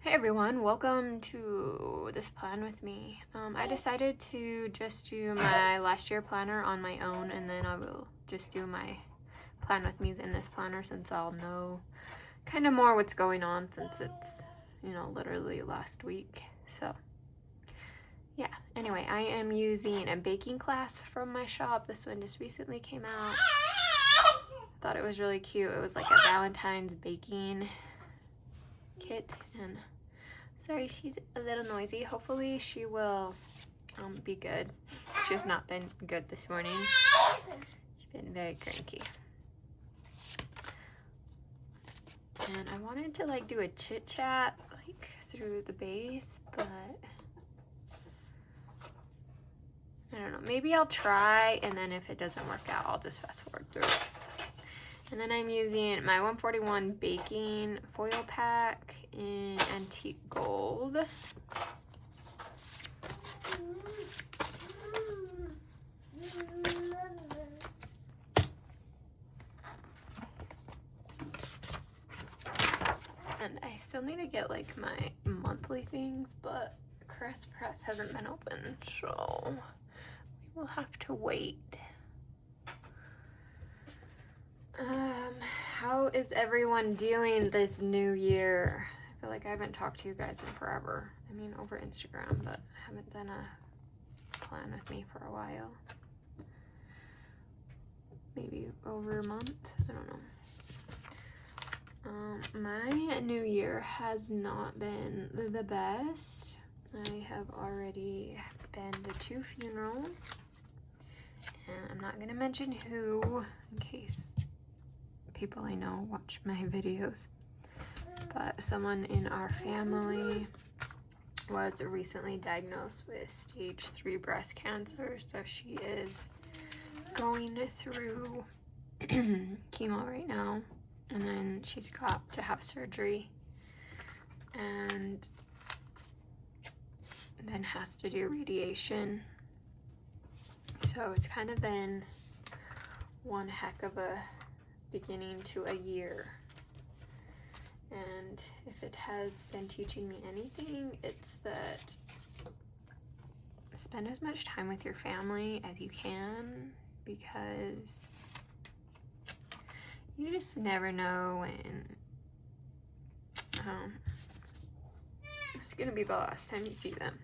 Hey everyone, welcome to this plan with me. I decided to just do my last year planner on my own, and then I will just do my plan with me in this planner since I'll know kind of more what's going on since it's, literally last week. So yeah, anyway, I am using a baking class from my shop. This one just recently came out. Thought it was really cute. It was like a Valentine's baking kit, and sorry, she's a little noisy. Hopefully she will be good. She's not been good this morning. She's been very cranky. And I wanted to like do a chit chat like through the base, but I don't know. Maybe I'll try, and then if it doesn't work out, I'll just fast forward through it. And then I'm using my 141 baking foil pack in antique gold. And I still need to get like my monthly things, but Crest Press hasn't been open, so we will have to wait. How is everyone doing this new year? I feel like I haven't talked to you guys in forever. I mean, over Instagram, but I haven't done a plan with me for a while. Maybe over a month, I don't know. My new year has not been the best. I have already been to 2 funerals, and I'm not gonna mention who in case people I know watch my videos, but someone in our family was recently diagnosed with stage 3 breast cancer, so she is going through chemo right now, and then she's got to have surgery and then has to do radiation. So it's kind of been one heck of a beginning to a year, and if it has been teaching me anything, it's that spend as much time with your family as you can, because you just never know when it's gonna be the last time you see them.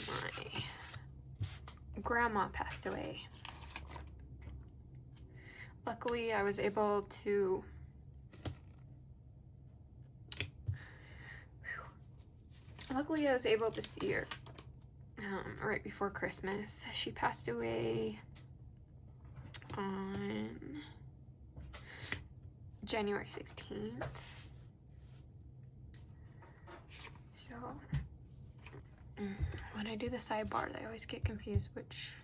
My grandma passed away. Luckily, I was able to see her right before Christmas. She passed away on January 16th. So when I do the sidebars, I always get confused which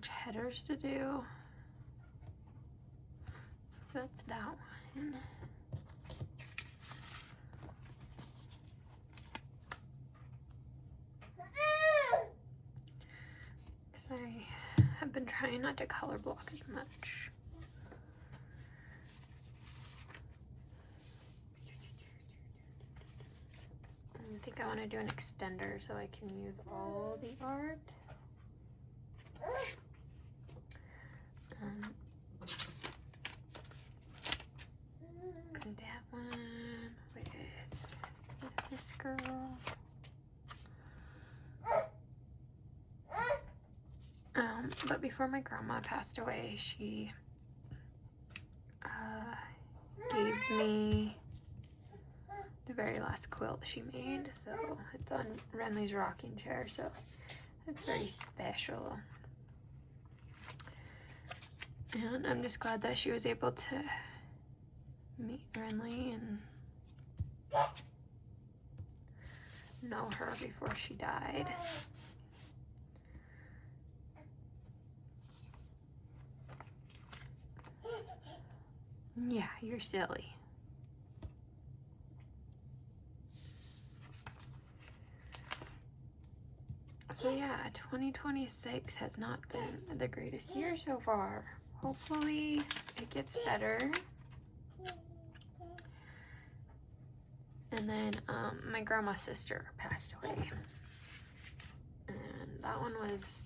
headers to do. So that's that one. Because I have been trying not to color block as much. I think I want to do an extender so I can use all the art. That one with this girl. But before my grandma passed away, she gave me the very last quilt she made. So it's on Renly's rocking chair, so it's very special. And I'm just glad that she was able to meet Renly and know her before she died. Yeah, you're silly. So yeah, 2026 has not been the greatest year so far. Hopefully it gets better. And then my grandma's sister passed away. And that one was,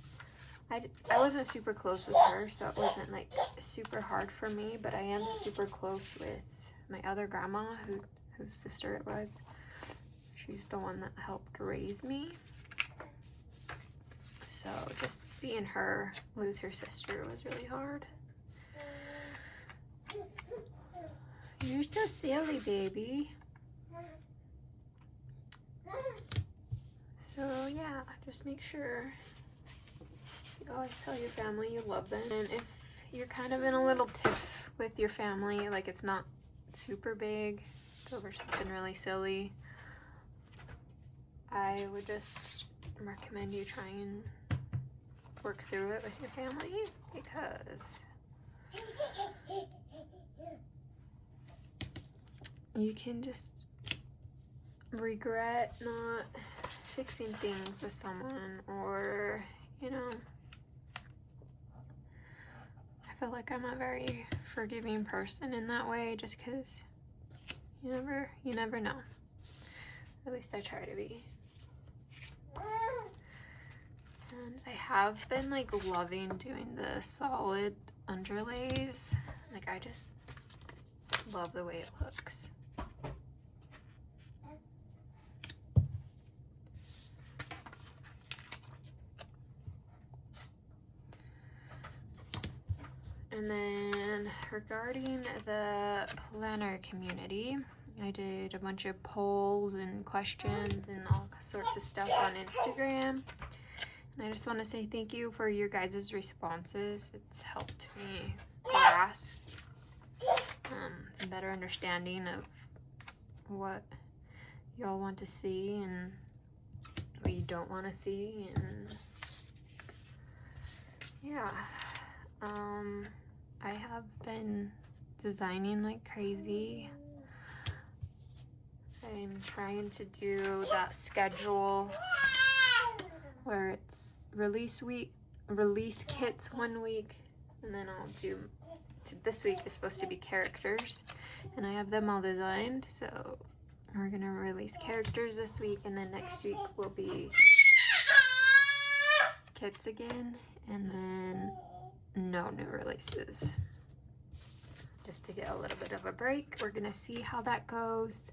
I wasn't super close with her, so it wasn't like super hard for me, but I am super close with my other grandma, whose sister it was. She's the one that helped raise me. So just seeing her lose her sister was really hard. You're so silly, baby. So yeah, just make sure you always tell your family you love them. And if you're kind of in a little tiff with your family, like it's not super big, it's over something really silly, I would just recommend you try and work through it with your family, because you can just regret not fixing things with someone, or you know, I feel like I'm a very forgiving person in that way, just because you never know. At least I try to be. And I have been like loving doing the solid underlays. Like I just love the way it looks. And then regarding the planner community, I did a bunch of polls and questions and all sorts of stuff on Instagram. And I just want to say thank you for your guys' responses. It's helped me grasp a better understanding of what y'all want to see and what you don't want to see. And yeah, I have been designing like crazy. I'm trying to do that schedule where it's release kits 1 week, and then I'll do, this week is supposed to be characters, and I have them all designed, so we're gonna release characters this week, and then next week will be kits again, and then no new releases, just to get a little bit of a break. We're gonna see how that goes.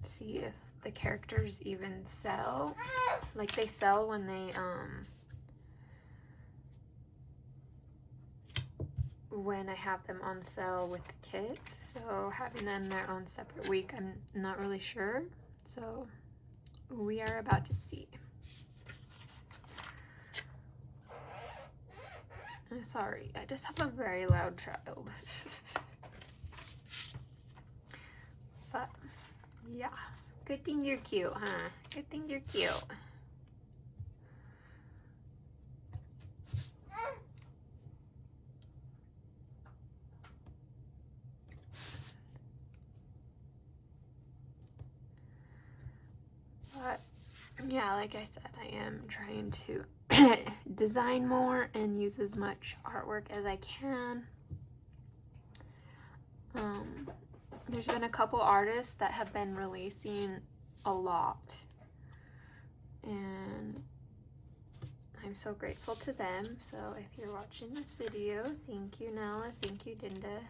See if the characters even sell. Like they sell when they when I have them on sale with the kits. So having them their own separate week, I'm not really sure. So we are about to see. Sorry, I just have a very loud child. But yeah, good thing you're cute, huh? Good thing you're cute. But yeah, like I said, I am trying to design more and use as much artwork as I can. There's been a couple artists that have been releasing a lot, and I'm so grateful to them. So if you're watching this video, thank you Nella, thank you Dinda.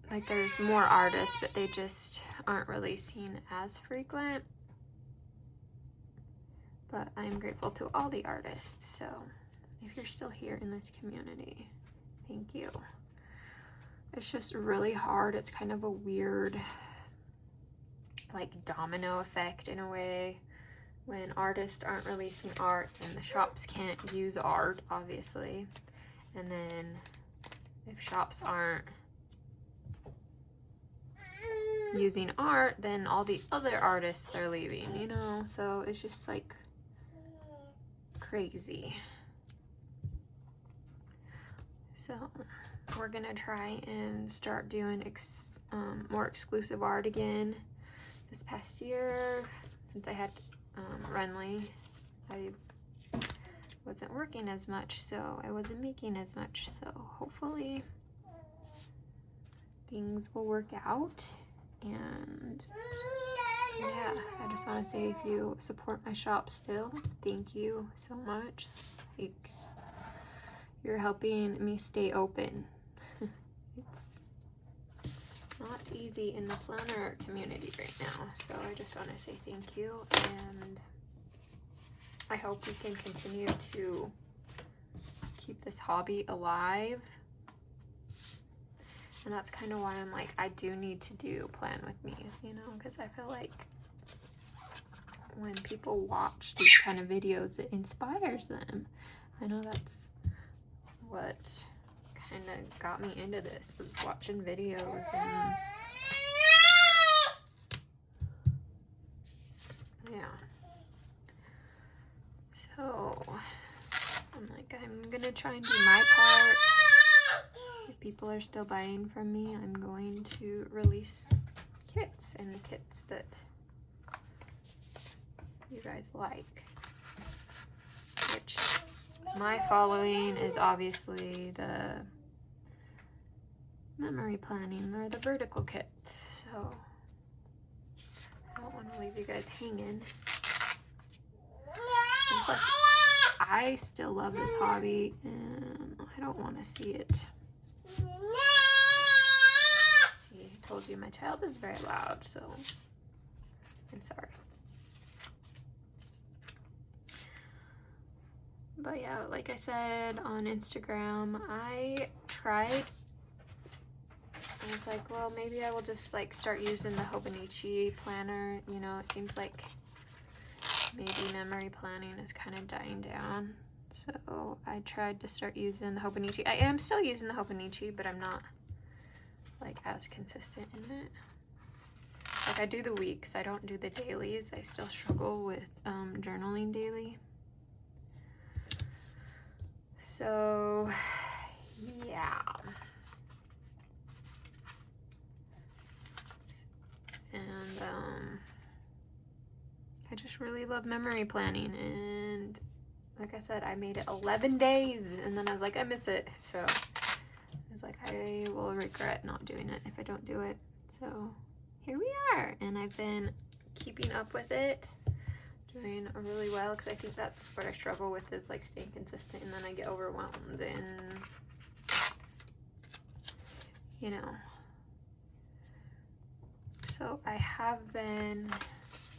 Like there's more artists, but they just aren't releasing as frequent. But I'm grateful to all the artists. So if you're still here in this community, thank you. It's just really hard. It's kind of a weird like domino effect in a way, when artists aren't releasing art and the shops can't use art, obviously. And then if shops aren't using art, then all the other artists are leaving, you know? So it's just like crazy. So we're gonna try and start doing more exclusive art again. This past year, since I had Renly, I wasn't working as much, so I wasn't making as much. So hopefully things will work out. And yeah, I just want to say, if you support my shop still, thank you so much. Like, you're helping me stay open. It's not easy in the planner community right now, so I just want to say thank you, and I hope we can continue to keep this hobby alive. And that's kind of why I'm like, I do need to do plan with me's, you know, because I feel like when people watch these kind of videos, it inspires them. I know that's what kind of got me into this, was watching videos. And yeah, so I'm like, I'm gonna try and do my part. If people are still buying from me, I'm going to release kits, and the kits that you guys like, which my following is obviously the memory planning or the vertical kits, so I don't want to leave you guys hanging. And plus, I still love this hobby, and I don't want to see it. See, I told you my child is very loud, so I'm sorry. But yeah, like I said on Instagram, I tried, and it's like, well, maybe I will just like start using the Hobonichi planner. You know, it seems like maybe memory planning is kind of dying down. So I tried to start using the Hobonichi. I am still using the Hobonichi, but I'm not like as consistent in it. Like, I do the weeks, I don't do the dailies. I still struggle with journaling daily. So yeah. And I just really love memory planning, and like I said, I made it 11 days, and then I was like, I miss it. So I was like, I will regret not doing it if I don't do it. So here we are, and I've been keeping up with it, doing really well, because I think that's what I struggle with, is like staying consistent, and then I get overwhelmed, and you know. So I have been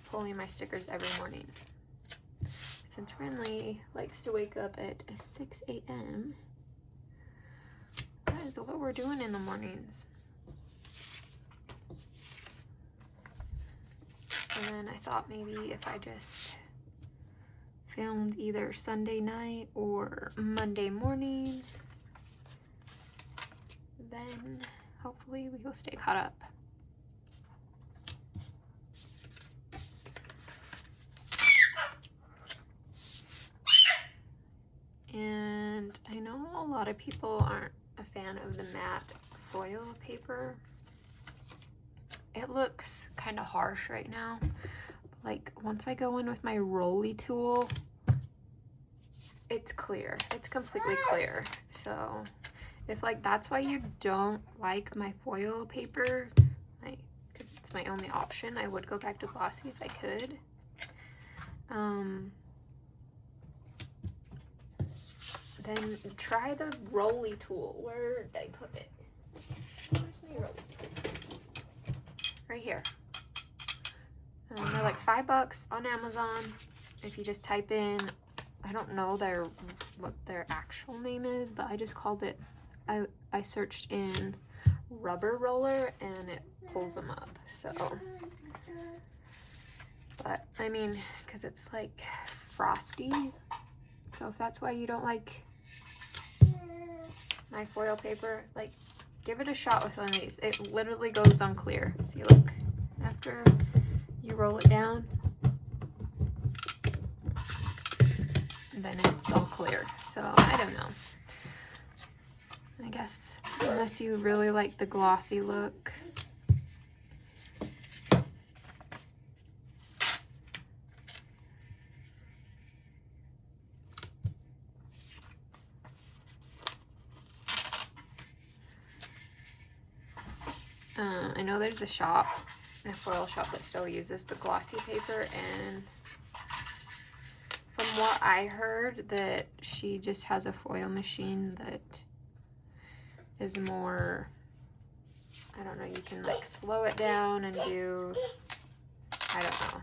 pulling my stickers every morning. Since Renly likes to wake up at 6 a.m., that is what we're doing in the mornings. And then I thought maybe if I just filmed either Sunday night or Monday morning, then hopefully we will stay caught up. And I know a lot of people aren't a fan of the matte foil paper. It looks kind of harsh right now. Like, once I go in with my rolly tool, it's clear. It's completely clear. So if like that's why you don't like my foil paper, because it's my only option, I would go back to glossy if I could. Then try the rolly tool. Where did I put it? Where's my rolly tool? Right here. They're like $5 on Amazon. If you just type in, I don't know what their actual name is, but I just called it, I searched in rubber roller and it pulls them up. So, but I mean, because it's like frosty. So if that's why you don't like my foil paper, like, give it a shot with one of these. It literally goes on clear. See, look, after you roll it down, then it's all clear. So I don't know, I guess unless you really like the glossy look. I know there's a shop, a foil shop that still uses the glossy paper, and from what I heard, that she just has a foil machine that is more, I don't know, you can like slow it down and do, I don't know.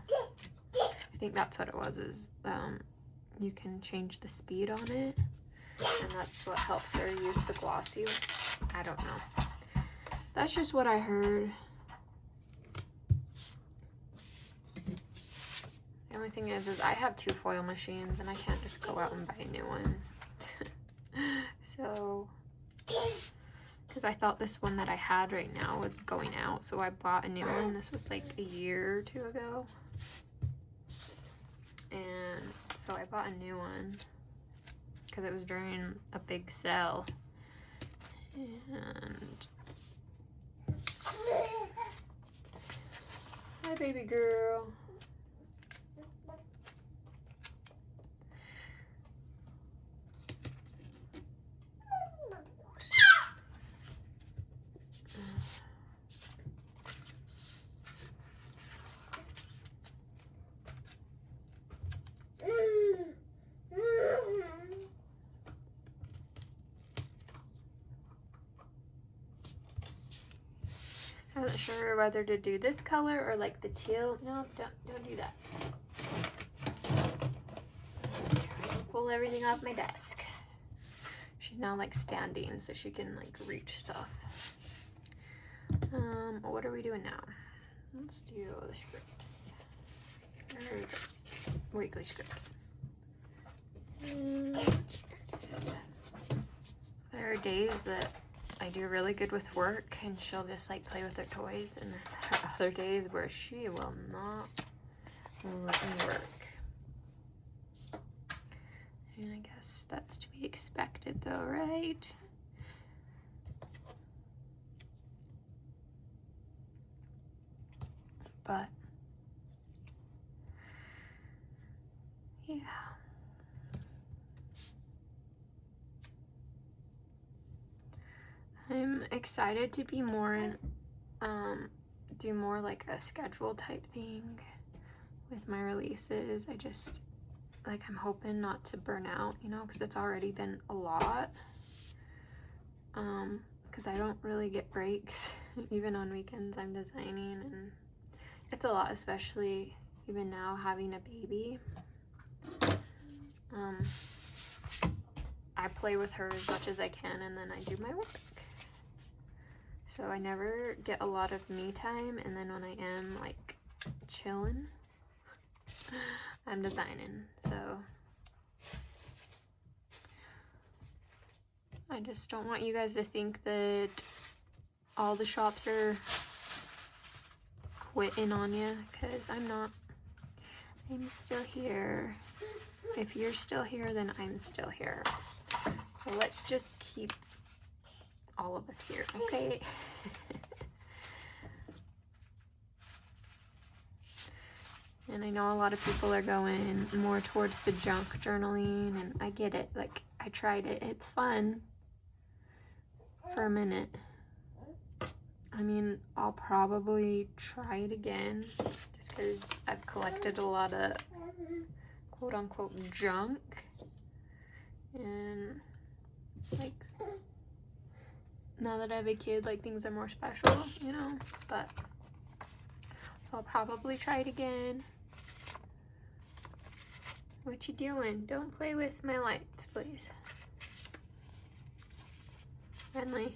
I think that's what it was, is you can change the speed on it, and that's what helps her use the glossy. I don't know. That's just what I heard. The only thing is I have 2 foil machines and I can't just go out and buy a new one. So, because I thought this one that I had right now was going out, so I bought a new one. This was like a year or 2 ago. And so I bought a new one because it was during a big sale. And hi, baby girl. I wasn't sure whether to do this color or like the teal. No, don't do that. Pull everything off my desk. She's now like standing so she can like reach stuff. What are we doing now? Let's do the scripts. Or weekly scripts. There are days that I do really good with work and she'll just like play with her toys, and there are other days where she will not let me work. And I guess that's to be expected though, right? But yeah. I'm excited to be more in, do more like a schedule type thing with my releases. I just, like, I'm hoping not to burn out, you know, because it's already been a lot. Because I don't really get breaks. Even on weekends I'm designing, and it's a lot, especially even now having a baby. I play with her as much as I can, and then I do my work. So I never get a lot of me time, and then when I am like chilling, I'm designing. So I just don't want you guys to think that all the shops are quitting on you, because I'm not. I'm still here. If you're still here, then I'm still here. So let's just keep all of us here, okay? And I know a lot of people are going more towards the junk journaling, and I get it. Like, I tried it. It's fun for a minute. I mean, I'll probably try it again just because I've collected a lot of quote-unquote junk. And, like, now that I have a kid, like, things are more special, you know? But, so I'll probably try it again. What you doing? Don't play with my lights, please. Friendly.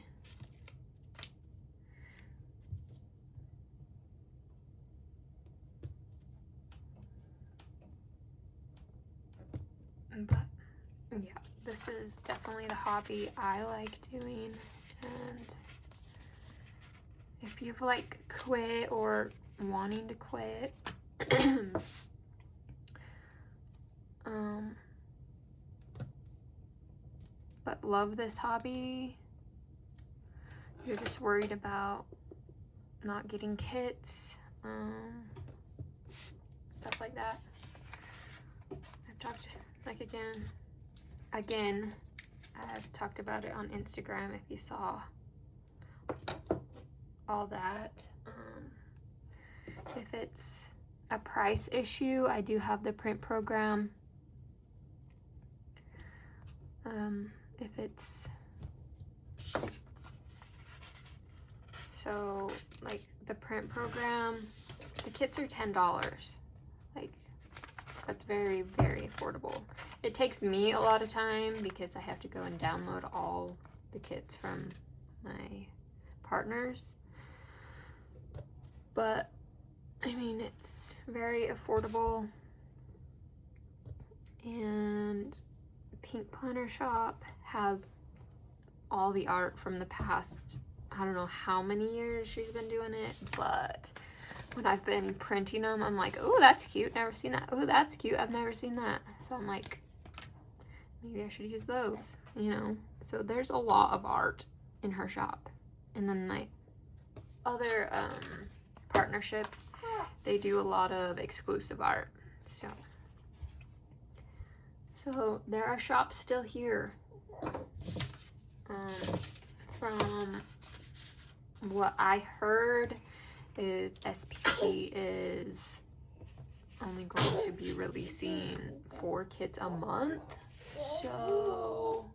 But, yeah, this is definitely the hobby I like doing. And if you've, like, quit or wanting to quit, but love this hobby, you're just worried about not getting kits, stuff like that. I've talked, like, again, I've talked about it on Instagram if you saw all that. If it's a price issue, I do have the print program. If it's so, like, the print program, the kits are $10. Like, that's very, very affordable. It takes me a lot of time because I have to go and download all the kits from my partners. But, I mean, it's very affordable. And Pink Planner Shop has all the art from the past, I don't know how many years she's been doing it, but when I've been printing them, I'm like, oh, that's cute, never seen that. Oh, that's cute, I've never seen that. So I'm like, maybe I should use those, you know? So there's a lot of art in her shop. And then like other partnerships, they do a lot of exclusive art. So there are shops still here. From what I heard is SPC is only going to be releasing 4 kits a month, so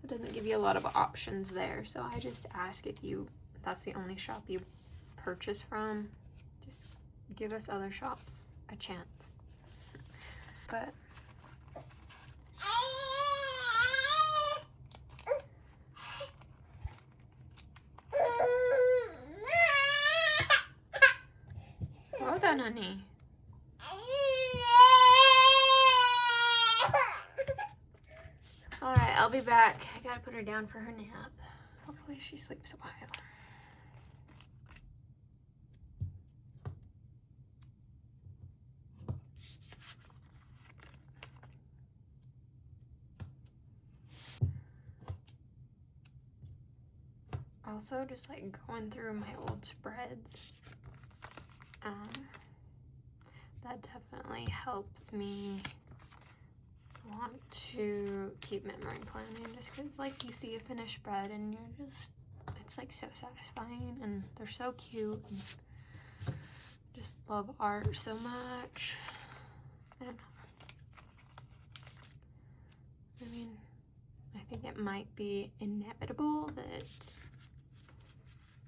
it doesn't give you a lot of options there. So I just ask if that's the only shop you purchase from, just give us other shops a chance. But well done, honey. Alright, I'll be back. I gotta put her down for her nap. Hopefully she sleeps a while. Also, just like going through my old spreads, that definitely helps me want to keep memory planning, just because like you see a finished spread and you're just, it's like so satisfying, and they're so cute, and just love art so much. And I mean, I think it might be inevitable that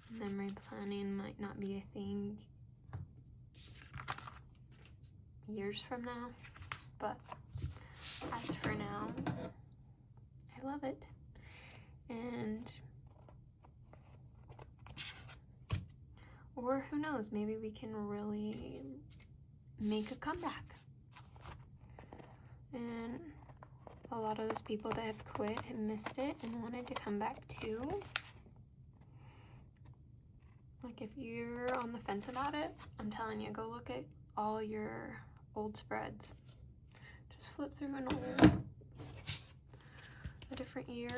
memory planning might not be a thing years from now, but as for now, I love it. And or who knows, maybe we can really make a comeback. And a lot of those people that have quit have missed it and wanted to come back too. Like, if you're on the fence about it, I'm telling you, go look at all your old spreads. Just flip through a different year.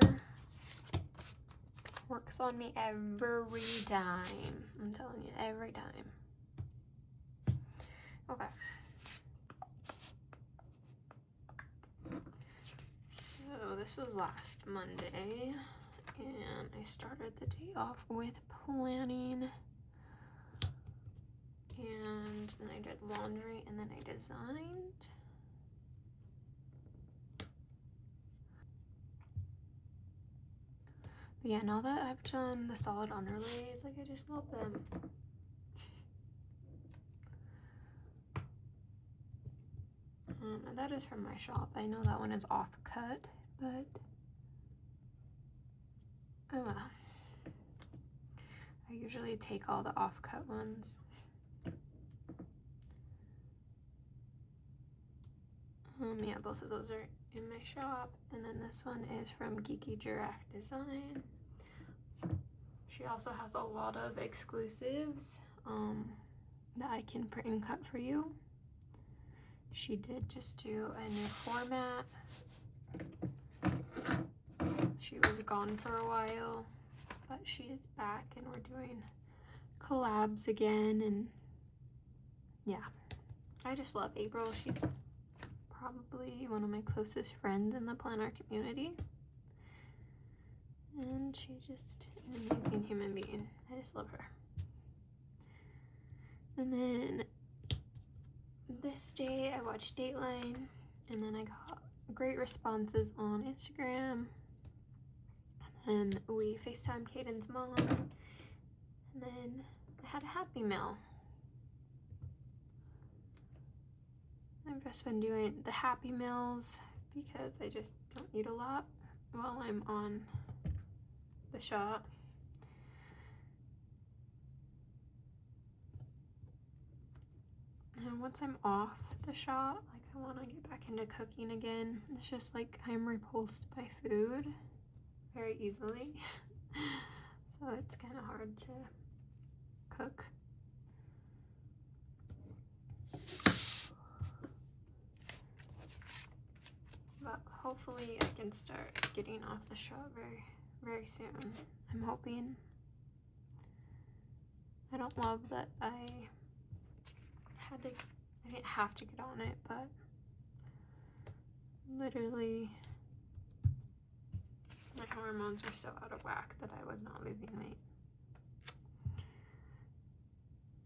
Works on me every time. I'm telling you, every time. Okay. So this was last Monday, and I started the day off with planning, and then I did laundry, and then I designed. But yeah, now that I've done the solid underlays, like, I just love them. And that is from my shop. I know that one is off cut, but oh well. I usually take all the off cut ones. Yeah, both of those are in my shop. And then this one is from Geeky Giraffe Design. She also has a lot of exclusives that I can print and cut for you. She did just do a new format. She was gone for a while. but she is back and we're doing collabs again, and yeah, I just love April. She's probably one of my closest friends in the planner community, and she's just an amazing human being. I just love her. And then this day I watched Dateline, and then I got great responses on Instagram, and we FaceTimed Caden's mom, and then I had a Happy Meal. I've just been doing the Happy Meals because I just don't eat a lot while I'm on the shot. And once I'm off the shot, like, I want to get back into cooking again. It's just like I'm repulsed by food very easily. So it's kind of hard to cook. But hopefully I can start getting off the shot very, very soon. I'm hoping. I don't love that I didn't have to get on it, but literally my hormones were so out of whack that I was not losing weight.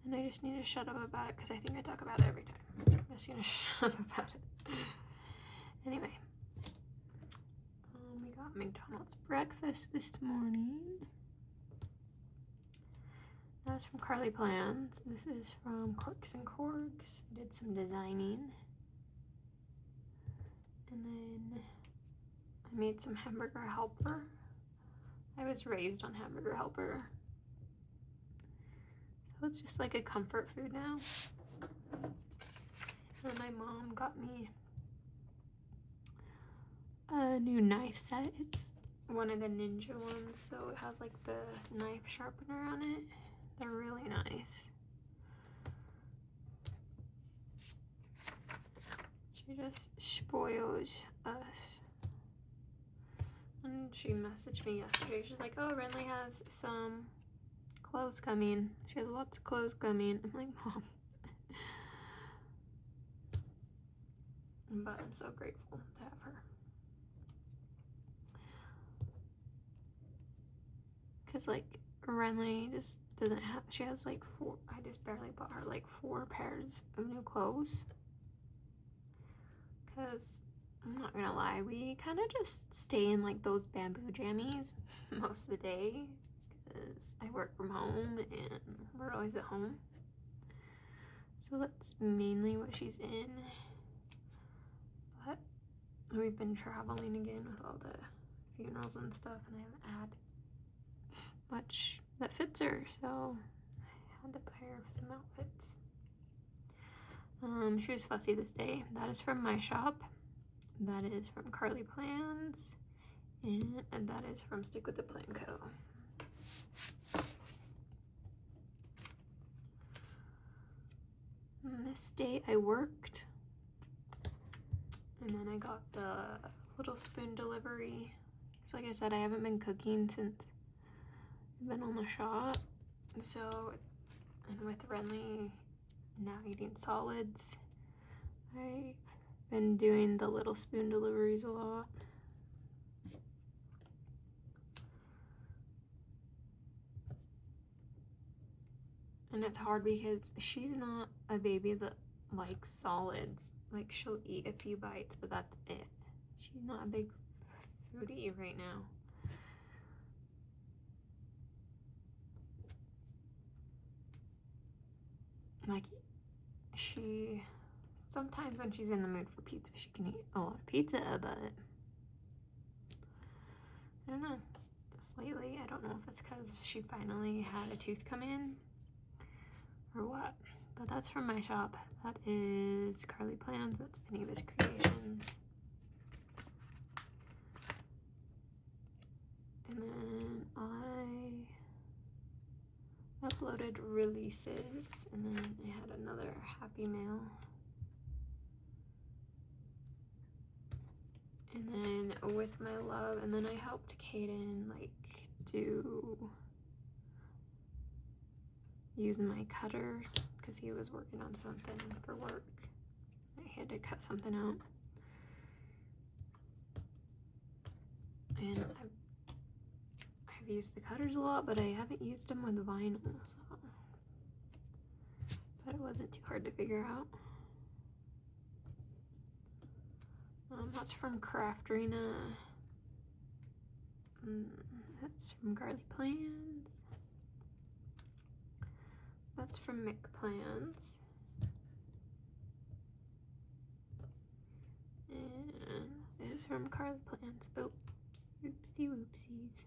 And I just need to shut up about it because I think I talk about it every time. So I'm just gonna shut up about it. Anyway, we got McDonald's breakfast this morning. That's from Carly Plans. This is from Corks and Corks. I did some designing. And then I made some hamburger helper. I was raised on hamburger helper, so it's just like a comfort food now. And my mom got me a new knife set. It's one of the Ninja ones, so it has like the knife sharpener on it. They're really nice. She just spoils us. And she messaged me yesterday. She's like, oh, Renly has some clothes coming. She has lots of clothes coming. I'm like, Mom. But I'm so grateful to have her. Because, like, Renly just doesn't have, she has like I just barely bought her like 4 pairs of new clothes. Because I'm not gonna lie, we kind of just stay in like those bamboo jammies most of the day because I work from home and we're always at home. So that's mainly what she's in. But we've been traveling again with all the funerals and stuff, and I haven't had much that fits her, so I had to buy her some outfits. She was fussy this day. That is from my shop. That is from Carly Plans, and that is from Stick with the Plan Co. And this day I worked, and then I got the little spoon delivery. So like I said, I haven't been cooking since I've been on the shop. So, and with Renly now eating solids, I've been doing the little spoon deliveries a lot. And it's hard because she's not a baby that likes solids. Like, she'll eat a few bites, but that's it. She's not a big foodie right now. Like, she, sometimes when she's in the mood for pizza, she can eat a lot of pizza, but I don't know. Just lately, I don't know if it's because she finally had a tooth come in or what. But that's from my shop. That is Carly Plans. That's Beneva's Creations. And then I uploaded releases, and then I had another Happy Mail. And then with my love, and then I helped Caden like to use my cutter because he was working on something for work. I had to cut something out. And I've used the cutters a lot, but I haven't used them with vinyl, so. But it wasn't too hard to figure out. That's from Craftrina. That's from Garlic Plans. That's from Mick Plans. And it is from Carly Plans. Oh, oopsie whoopsies.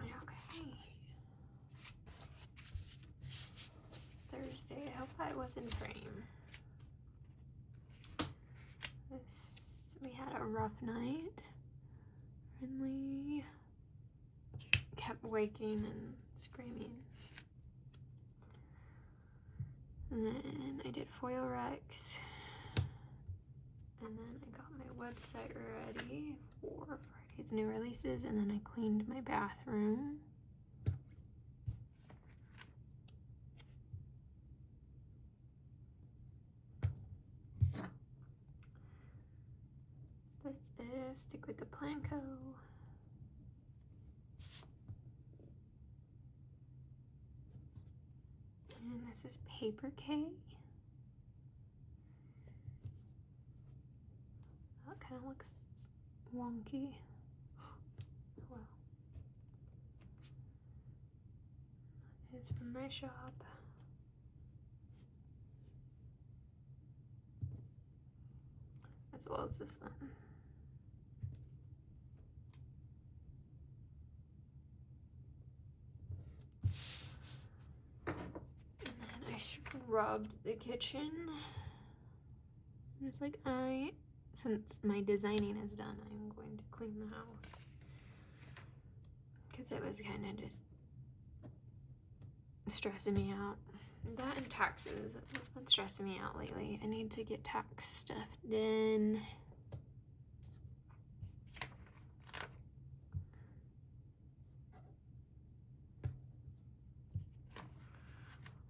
Okay. Thursday. I hope I was in frame. We had a rough night. Renly kept waking and screaming. And then I did foil Rex. And then I got my website ready for Friday's new releases. And then I cleaned my bathroom. This is Stick with the Planco. And this is Paper K. That kind of looks wonky. Well, that is from my shop. As well as this one. I scrubbed the kitchen. And it's like, since my designing is done, I'm going to clean the house. Because it was kind of just stressing me out. That and taxes, that's been stressing me out lately. I need to get tax stuff done.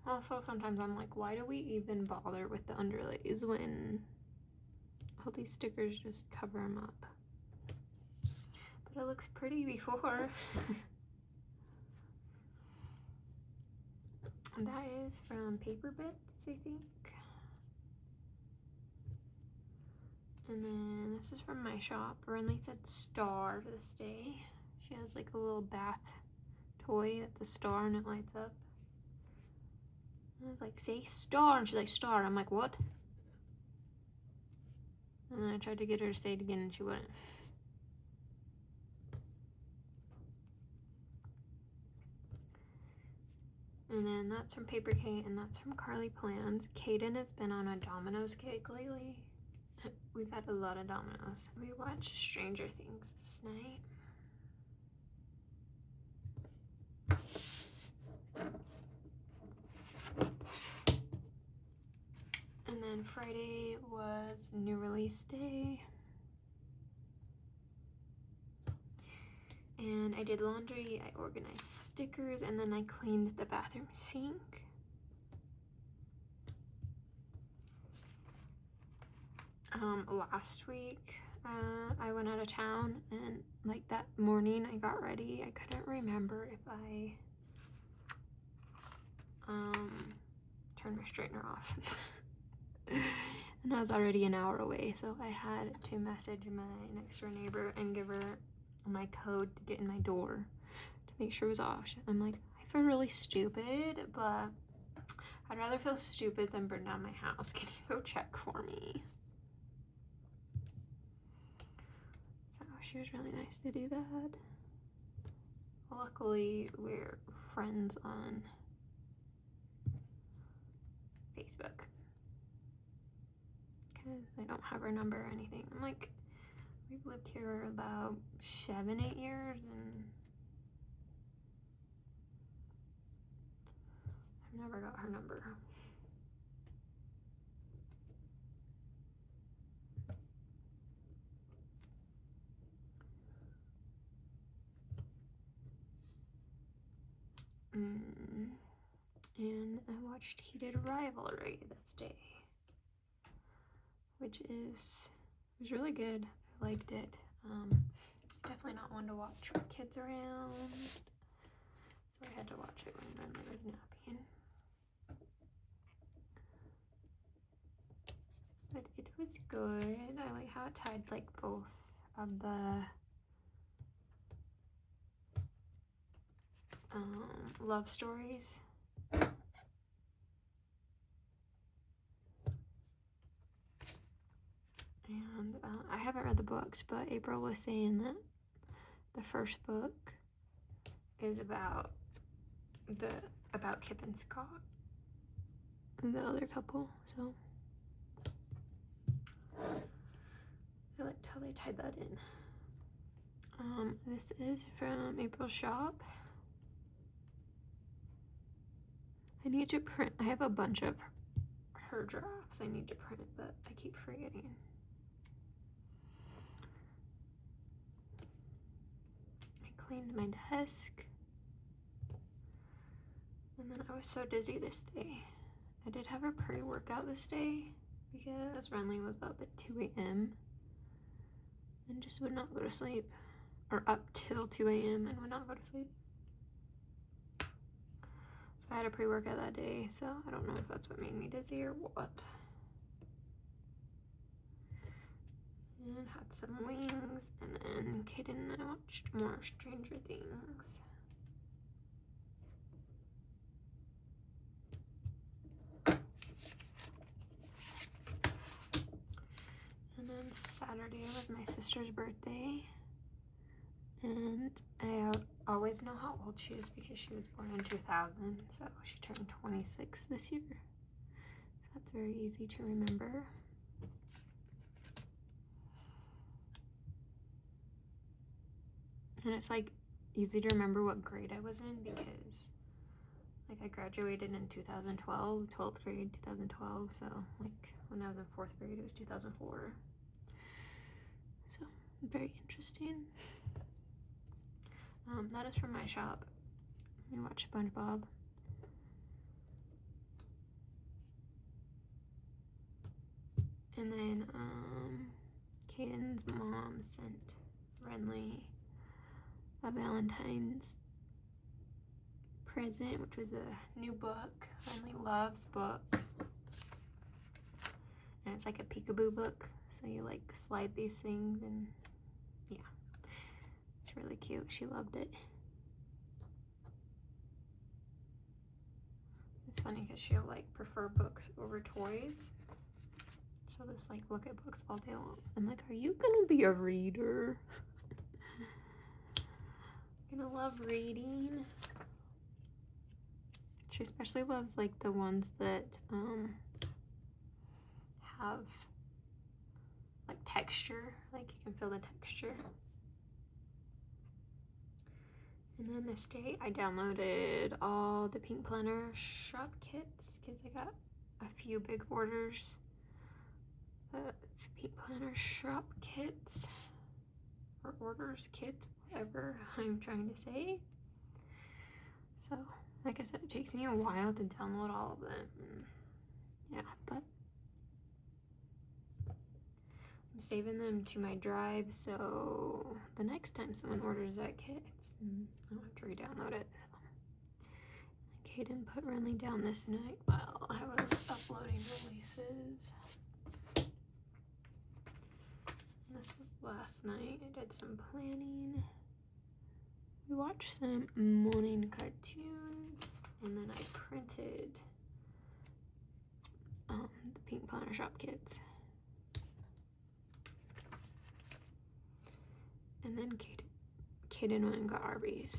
Also, sometimes I'm like, why do we even bother with the underlays when all these stickers just cover them up? But it looks pretty before. And that is from Paper Bits, I think. And then this is from my shop. Renly said star to this day. She has like a little bath toy at the star and it lights up. I was like, say star, and she's like, star. I'm like, what? And then I tried to get her to say it again and she wouldn't. And then that's from Paper K and that's from Carly Plans. Kaden has been on a Domino's kick lately. We've had a lot of Domino's. We watched Stranger Things this night. And then Friday was new release day. And I did laundry, I organized stickers, and then I cleaned the bathroom sink. Last week, I went out of town, and like that morning I got ready. I couldn't remember if I turned my straightener off. And I was already an hour away, so I had to message my next door neighbor and give her my code to get in my door to make sure it was off. I'm like, I feel really stupid, but I'd rather feel stupid than burn down my house. Can you go check for me? So she was really nice to do that. Luckily, we're friends on Facebook because I don't have her number or anything. I'm like, we've lived here about 7-8 years and I've never got her number. And I watched Heated Rivalry this day, which was really good. I liked it. Definitely not one to watch with kids around, so I had to watch it when Renly was napping. But it was good. I like how it tied like both of the love stories. And I haven't read the books, but April was saying that the first book is about Kip and Scott and the other couple, so I liked how they tied that in. This is from April's shop. I need to print. I have a bunch of her drafts I need to print, but I keep forgetting. I cleaned my desk. And then I was so dizzy this day. I did have a pre-workout this day because Renly was up at 2 a.m. and just would not go to sleep. Or up till 2 a.m. and would not go to sleep. So I had a pre-workout that day, so I don't know if that's what made me dizzy or what. And had some wings, and then Kaden and I watched more Stranger Things. And then Saturday was my sister's birthday. And I always know how old she is because she was born in 2000, so she turned 26 this year. So that's very easy to remember. And it's like easy to remember what grade I was in because like I graduated in 2012, 12th grade, 2012. So like when I was in 4th grade, it was 2004. So very interesting. That is from my shop. We watched SpongeBob. And then Kaden's mom sent Renly a Valentine's present, which was a new book. Renly loves books. And it's like a peekaboo book. So you like slide these things and yeah. It's really cute. She loved it. It's funny because she'll like prefer books over toys. She'll just like look at books all day long. I'm like, are you gonna be a reader? Gonna love reading. She especially loves like the ones that have like texture, like you can feel the texture. And then this day I downloaded all the Pink Planner shop kits because I got a few big orders of Pink Planner shop kits or orders, kits, whatever I'm trying to say. So like I said, it takes me a while to download all of them. Yeah, but I'm saving them to my drive, so the next time someone orders that kit, I don't have to re-download it. So. Kaden put Renly down this night while I was uploading releases. This was last night. I did some planning. We watched some morning cartoons, and then I printed the Pink Planner shop kits. And then Kaden went and got Arby's.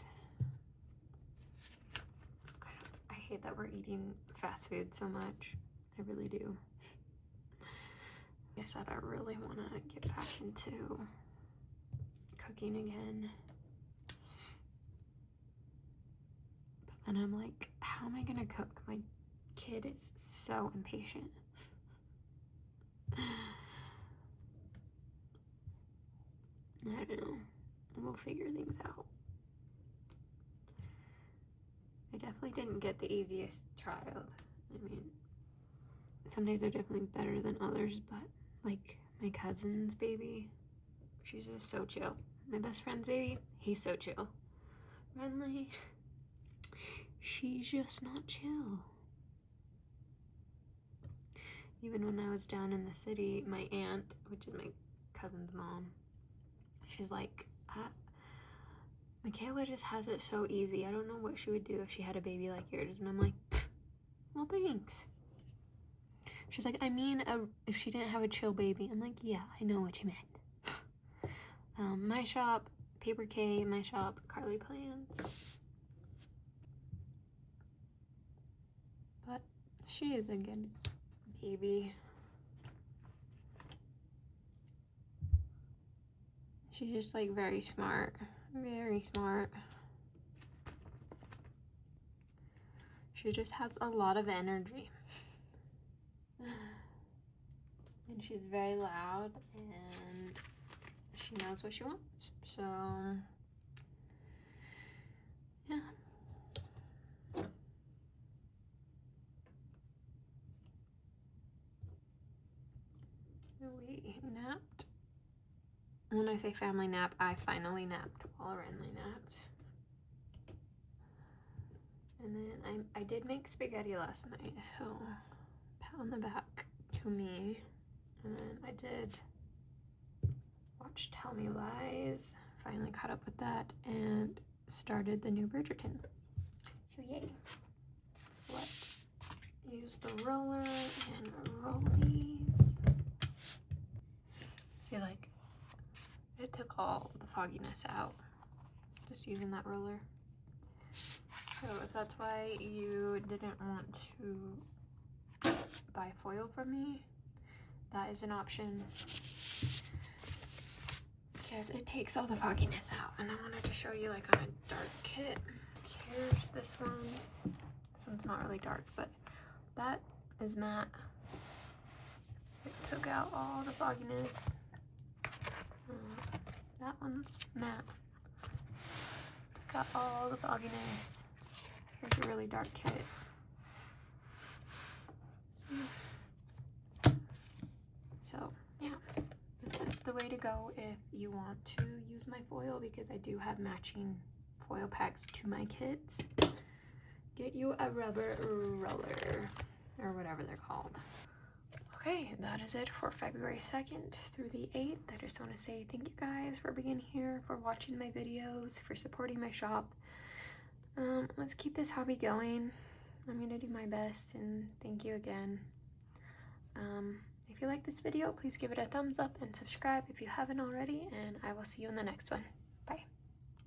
I hate that we're eating fast food so much. I really do. Like I said, I really want to get back into cooking again. But then I'm like, how am I going to cook? My kid is so impatient. I don't know. We'll figure things out. I definitely didn't get the easiest child. I mean, some days are definitely better than others, but like my cousin's baby, she's just so chill. My best friend's baby, he's so chill. Renly, she's just not chill. Even when I was down in the city, my aunt, which is my cousin's mom, she's like, Michaela just has it so easy. I don't know what she would do if she had a baby like yours. And I'm like, well, thanks. She's like, I mean, if she didn't have a chill baby. I'm like, yeah, I know what you meant. My shop, Paper K, my shop, Carly Plans. But she is a good baby. She's just like very smart. Very smart. She just has a lot of energy. And she's very loud and she knows what she wants. So, yeah. We napped. When I say family nap, I finally napped while Renly napped. And then I did make spaghetti last night, so pat on the back to me. And then I did watch Tell Me Lies, finally caught up with that, and started the new Bridgerton. So yay. Let's use the roller and roll these. See, like, it took all the fogginess out just using that roller. So if that's why you didn't want to buy foil from me, that is an option, because it takes all the fogginess out. And I wanted to show you like on a dark kit. Here's this one. This one's not really dark, but that is matte. It took out all the fogginess. That one's matte. Took out all the fogginess. Here's a really dark kit. So yeah, this is the way to go if you want to use my foil, because I do have matching foil packs to my kits. Get you a rubber roller, or whatever they're called. Okay, that is it for February 2nd through the 8th. I just want to say thank you guys for being here, for watching my videos, for supporting my shop. Let's keep this hobby going. I'm gonna do my best, and thank you again. If you like this video, please give it a thumbs up and subscribe if you haven't already, and I will see you in the next one.